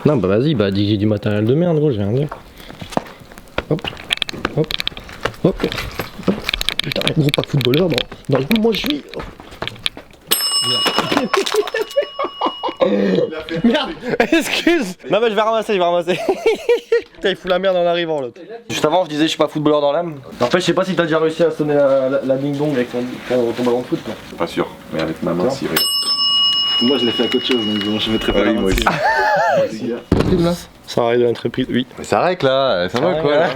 Non bah vas-y, bah dis que j'ai du matériel de merde gros, j'ai rien à dire. Hop, hop, hop, hop. Putain, gros pas de footballeur dans le coup moi je suis. Merde, excuse. Non mais je vais ramasser, Putain il fout la merde en arrivant l'autre. Juste avant je disais je suis pas footballeur dans l'âme. En fait je sais pas si t'as déjà réussi à sonner la ding dong avec ton ballon de foot quoi. Pas sûr, mais avec ma main cirée. Moi je l'ai fait à autre chose donc bon, je mettrai pas la main moi dessus. Ça arrête de l'entreprise, oui. Mais ça règle là, ça va quoi là.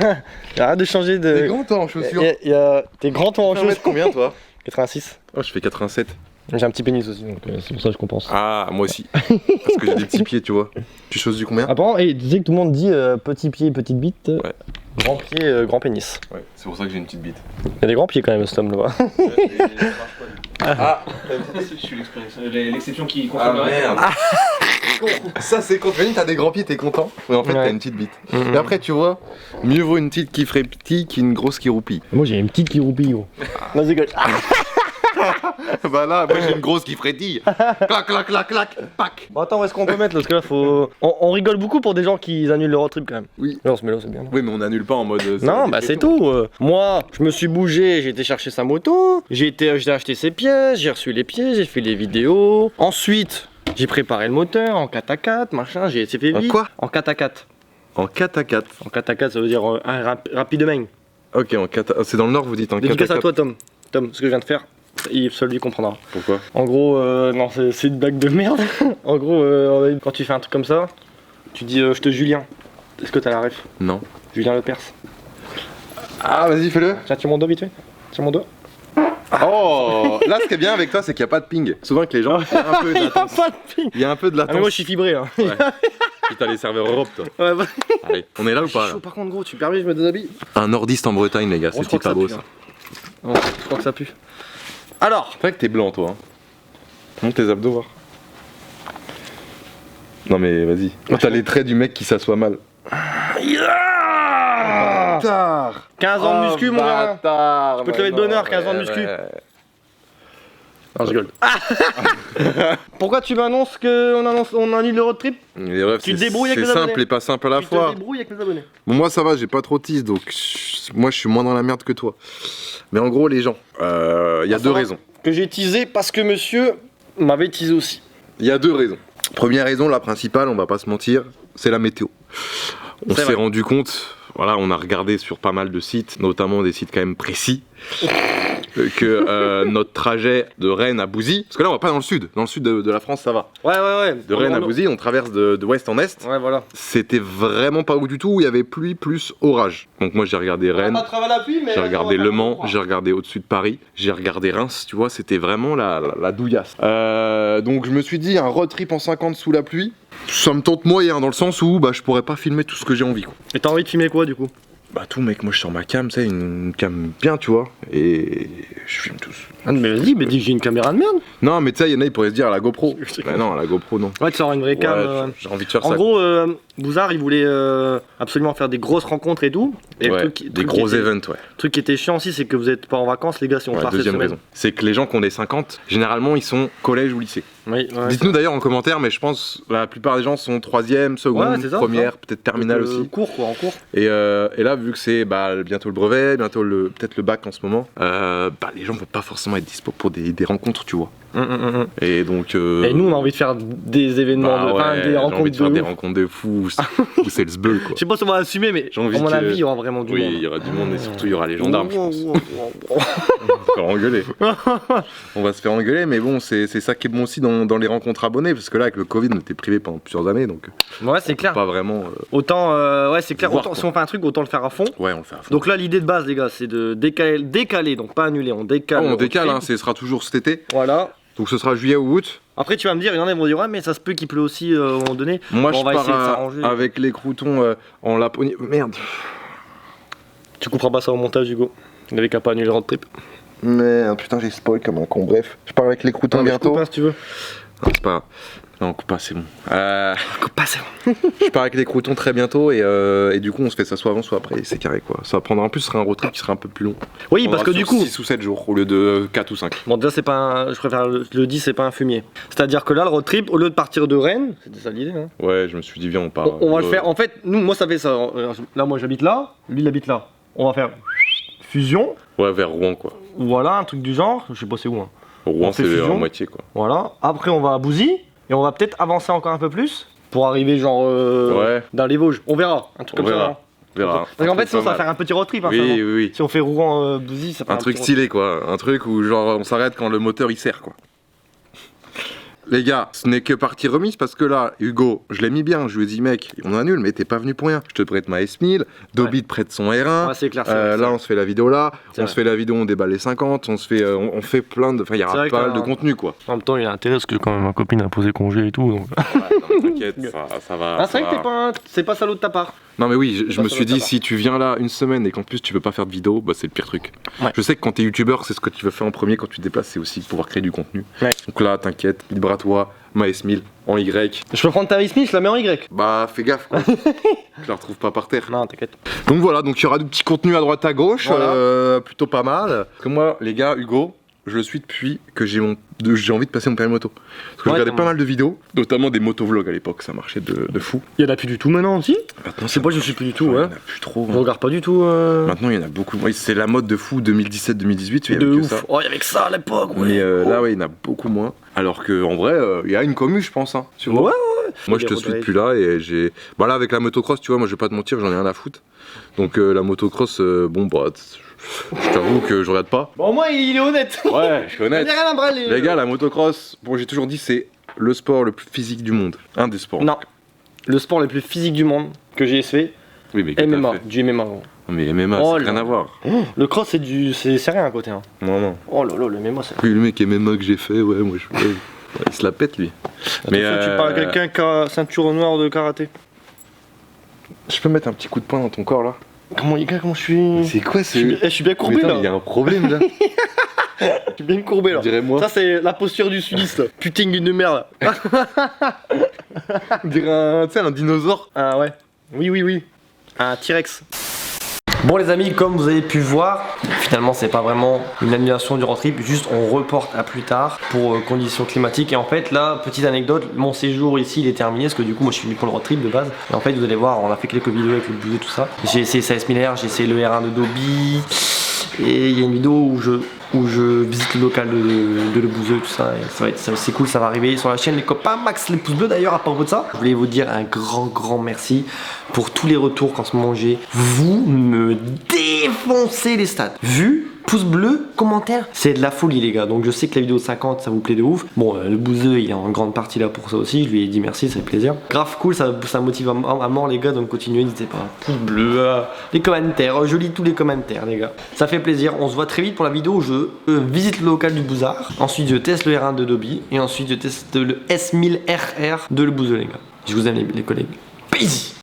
Arrête de changer de... T'es grand toi en chaussures. T'es grand toi en chaussures. Combien toi? 86. Oh je fais 87. J'ai un petit pénis aussi donc c'est pour ça que je compense. Ah moi aussi. Parce que j'ai des petits pieds tu vois. Tu choses du combien? Apparemment, et tu sais que tout le monde dit petit pied, petite bite. Ouais. Grand pied, grand pénis. Ouais, c'est pour ça que j'ai une petite bite. Il y a des grands pieds quand même cet homme là. Ah Je suis l'exception qui confirme la merde. Ça c'est quand t'as des grands pieds t'es content. Mais en fait Ouais. t'as une petite bite. Et après tu vois, mieux vaut une petite qui ferait petit qu'une grosse qui roupille. Moi j'ai une petite qui roupille gros. Non c'est Bah là, moi j'ai une grosse qui frétille. Clac clac clac clac, pac. Bon attends où est-ce qu'on peut mettre là parce que là faut... On rigole beaucoup pour des gens qui annulent le road trip quand même. Oui. Là on se met là c'est bien. Oui mais on annule pas en mode... Non bah c'est tout. Moi je me suis bougé, j'ai été chercher sa moto, j'ai acheté ses pièces, j'ai reçu les pièces, j'ai fait les vidéos. Ensuite j'ai préparé le moteur en 4x4 machin, j'ai fait En vite. quoi? En 4x4. En 4x4. En 4x4 ça veut dire rapidement. Ok, en 4 c'est dans le nord vous dites en 4x4. Dédicace à toi Tom. Tom, ce que je viens de faire, seul lui comprendra. Pourquoi? En gros, non c'est une blague de merde. En gros, quand tu fais un truc comme ça, tu dis je te Julien. Est-ce que t'as la ref? Non. Julien Lepers. Ah vas-y fais-le. Tiens, tire mon doigt vite fait. Tire mon doigt. Oh là ce qui est bien avec toi c'est qu'il n'y a pas de ping. Souvent avec les gens, il y a un peu de Il y a latence. pas de ping. Il y a un peu de Ah mais latence. moi je suis fibré hein. Ouais. Et t'as les serveurs Europe toi. Ouais, bah... Allez, on est là ou Je suis pas là? chaud par contre gros, tu permets je me déshabille? Un nordiste en Bretagne les gars, Oh, c'est je crois petit pas que beau ça ça. pue, hein. Non, je crois que ça pue. Alors, C'est vrai que t'es blanc toi. Hein. Monte tes abdos voir. Non mais vas-y. Oh, t'as les traits du mec qui s'assoit mal. Bâtard. 15 ans de muscu mon gars. Je peux te lever de bonne heure, 15 ans de muscu. Non, je rigole. Pourquoi tu m'annonces qu'on annule le road trip? Les refs, Tu te débrouilles avec c'est les abonnés. simple et pas simple à la Tu te fois. débrouilles avec les abonnés. Bon moi ça va, j'ai pas trop tease donc moi je suis moins dans la merde que toi. Mais en gros les gens, il y a deux raisons. Que j'ai teasé parce que monsieur m'avait teasé aussi. Il y a deux raisons. Première raison, la principale, on va pas se mentir, c'est la météo. On C'est s'est vrai. rendu compte, voilà, on a regardé sur pas mal de sites, notamment des sites quand même précis, que notre trajet de Rennes à Bouzy, parce que là on va pas dans le sud de la France ça va. Ouais. De Rennes à Bouzy, on traverse de ouest en est. Ouais, voilà. C'était vraiment pas ouf du tout, il y avait pluie plus orage. Donc moi j'ai regardé Rennes, j'ai regardé Le Mans, j'ai regardé au-dessus de Paris, j'ai regardé Reims, tu vois, c'était vraiment la douillasse. Donc je me suis dit un road trip en 50 sous la pluie, ça me tente moyen dans le sens où bah je pourrais pas filmer tout ce que j'ai envie quoi. Et t'as envie de filmer quoi du coup? Bah tout mec, moi je sors ma cam, tu sais, une cam bien tu vois, et je filme tous. Ah, mais vas-y, mais dis que j'ai une caméra de merde. Non mais tu sais, il y en a ils pourraient se dire à la GoPro. Bah non, à la GoPro non. Ouais, tu sors une vraie cam. Ouais, j'ai envie de faire En ça. gros, Bouzard il voulait absolument faire des grosses rencontres et tout. Et le Ouais, truc, des gros events ouais. Le truc qui était chiant aussi, c'est que vous êtes pas en vacances, les gars, si on Ouais, part cette deuxième semaine. raison. C'est que les gens qui ont des 50, généralement ils sont collège ou lycée. Oui, ouais. Dites-nous d'ailleurs en commentaire, mais je pense la plupart des gens sont 3ème, seconde, Ouais, c'est ça, première, ça. peut-être terminale aussi. Cours quoi, en cours. Et là, vu que c'est bientôt le brevet, bientôt peut-être le bac en ce moment, les gens vont pas forcément être dispo pour des rencontres, tu vois. Et donc. Et nous, on a envie de faire des événements, des j'ai rencontres envie de faire des ouf. rencontres de fous, où c'est le sbeul quoi. Je sais pas si on va assumer, mais J'ai à envie mon que- avis, il y aura vraiment du Oui, monde. il y aura du monde et surtout il y aura les gendarmes, je pense. On va se faire engueuler. On va se faire engueuler, mais bon, c'est ça qui est bon aussi dans les rencontres abonnées, parce que là, avec le Covid, on était privé pendant plusieurs années, donc Ouais, c'est clair. pas vraiment. Autant, ouais, c'est clair. voir, Autant, quoi. si on fait un truc, autant le faire à fond. Ouais, on le fait à fond. Donc là, l'idée de base, les gars, c'est de décaler, donc pas annuler, on décale. on le décale, road hein, trip. ce sera toujours cet été. Voilà. Donc ce sera juillet ou août. Après, tu vas me dire, il y en a qui vont dire, ouais, mais ça se peut qu'il pleut aussi à un moment donné. Moi, Bon, on je va essayer de pars s'arranger. avec les croutons en Laponie. Merde. Tu couperas pas ça au montage, Hugo. Il avait qu'à pas annuler le road trip. Mais putain, j'ai spoil comme un con. Bref, je pars avec les croutons Non, mais je bientôt. coupe, hein, si tu veux. Non, c'est pas grave. Non, coupe pas, c'est bon. Coupe pas, c'est bon. Je pars avec les croutons très bientôt et du coup, on se fait ça soit avant, soit après. Et c'est carré quoi. Ça va prendre. En plus, ce sera un road trip qui sera un peu plus long. Oui, On parce que aura du sur coup. 6 ou 7 jours au lieu de 4 ou 5. Bon, déjà, c'est pas un. Je préfère le 10, c'est pas un fumier. C'est-à-dire que là, le road trip, au lieu de partir de Rennes, c'était ça l'idée, hein. Ouais, je me suis dit, viens, on part. On va le faire. En fait, moi, ça fait ça. Là, moi, j'habite là. Lui, il habite là. On va faire fusion. Ouais, vers Rouen quoi. Voilà, un truc du genre. Je sais pas c'est où. Hein. Rouen, On fait c'est fusion. à moitié quoi. Voilà. Après, on va à Bouzy. Et on va peut-être avancer encore un peu plus. Pour arriver, genre. Ouais. Dans les Vosges. On verra. Un truc On comme verra. ça. Hein. On verra. Parce qu'en fait, truc sinon, pas ça va mal. faire un petit road trip. Hein, Oui, finalement. oui, oui. Si on fait Rouen-Bouzy, ça fait Un un truc petit road stylé quoi. Un truc où genre on s'arrête quand le moteur il sert quoi. Les gars, ce n'est que partie remise parce que là, Hugo, je l'ai mis bien. Je lui ai dit, mec, on annule, mais t'es pas venu pour rien. Je te prête ma S1000, Dobby te prête son R1. Ouais, c'est clair, c'est vrai, c'est là, vrai. on se fait la vidéo là, C'est on vrai. se fait la vidéo, on déballe les 50, on se fait, on fait plein de. Enfin, il y C'est aura vrai pas que mal de contenu quoi. En même temps, il a intérêt parce que quand même ma copine a posé congé et tout. Donc... T'inquiète, ça va. Ah, c'est ça vrai que va. c'est pas salaud de ta part. Non mais oui, je pas me ça suis doit dit être si tu viens là une semaine et qu'en plus tu peux pas faire de vidéo, bah c'est le pire truc. Ouais. Je sais que quand t'es youtubeur, c'est ce que tu veux faire en premier quand tu te déplaces, c'est aussi pouvoir créer du contenu. Ouais. Donc là, t'inquiète, libre à toi, ma S1000 en Y. Je peux prendre ta Smith, je la mets en Y. Bah fais gaffe quoi. Je la retrouve pas par terre. Non, t'inquiète. Donc voilà, donc il y aura du petit contenu à droite à gauche, Voilà. plutôt pas mal. Parce que moi, les gars, Hugo, je le suis depuis que j'ai envie de passer mon permis moto. Parce que je regardais pas mal de vidéos, notamment des motovlogs à l'époque, ça marchait de fou. Il y en a plus du tout maintenant aussi. Maintenant, Je sais pas, je suis plus du tout, Il y ouais. en a plus trop. Je regarde pas du tout. Maintenant, il y en a beaucoup. Oui, c'est la mode de fou 2017-2018. Il y avait De que ouf. ça. Oh, il y avait que ça à l'époque, ouais. Mais là, ouais, il y en a beaucoup moins. Alors qu'en vrai, il y a une commu, je pense. Hein, tu vois. Ouais, Moi, Des je te road suis race. depuis là et j'ai. Bah là, avec la motocross, tu vois, moi, je vais pas te mentir, j'en ai rien à foutre. Donc la motocross, bon, bah, je t'avoue que je regarde pas. Bon, au moins, il est honnête. Ouais, je suis Il honnête. y a rien à braler. Les gars, la motocross, bon, j'ai toujours dit, c'est le sport le plus physique du monde. Un des sports. Non. Le sport le plus physique du monde que j'ai fait, Oui, mais que t'as MMA. fait. Du MMA. gros. Mais MMA, Oh c'est là rien là. à voir. Le cross, c'est rien à côté. Hein. Non, non. Oh là là, le MMA, c'est. Oui, le mec MMA que j'ai fait, ouais, moi, je. Ouais, il se la pète, lui. Mais Attention, tu parles à quelqu'un qui a ceinture noire de karaté. Je peux mettre un petit coup de poing dans ton corps, là? Comment je suis. C'est quoi, Je suis bien courbé là. Il y a un problème, là. Je suis bien courbé là. Dirais-moi. Ça, c'est la posture du sudiste là. Putain de merde. On dirait tu sais, un dinosaure. Ah ouais. Oui. Un T-Rex. Bon les amis, comme vous avez pu voir, finalement c'est pas vraiment une annulation du road trip, juste on reporte à plus tard pour conditions climatiques. Et en fait là, petite anecdote, mon séjour ici il est terminé parce que du coup moi je suis venu pour le road trip de base. Et en fait vous allez voir, on a fait quelques vidéos avec le boulet tout ça. J'ai essayé sa S1000R, j'ai essayé le R1 de Dobby. Et il y a une vidéo où je visite le local de Le Bouzeux, tout ça, et ça va être, c'est cool, ça va arriver sur la chaîne les copains, Max les pouces bleus d'ailleurs à propos de ça. Je voulais vous dire un grand merci pour tous les retours qu'en ce moment j'ai. Vous me défoncez les stats. Vu, pouce bleu, commentaire, c'est de la folie les gars. Donc je sais que la vidéo 50 ça vous plaît de ouf. Bon, Le Bouzeux il est en grande partie là pour ça aussi, je lui ai dit merci, ça fait plaisir. Grave cool, ça motive à mort les gars, donc continuez, n'hésitez pas. Pouce bleu, les commentaires, je lis tous les commentaires les gars. Ça fait plaisir, on se voit très vite pour la vidéo où je visite le local du Bouzard. Ensuite je teste le R1 de Dobby et ensuite je teste le S1000RR de Le Bouzeux les gars. Je vous aime les collègues. Peace.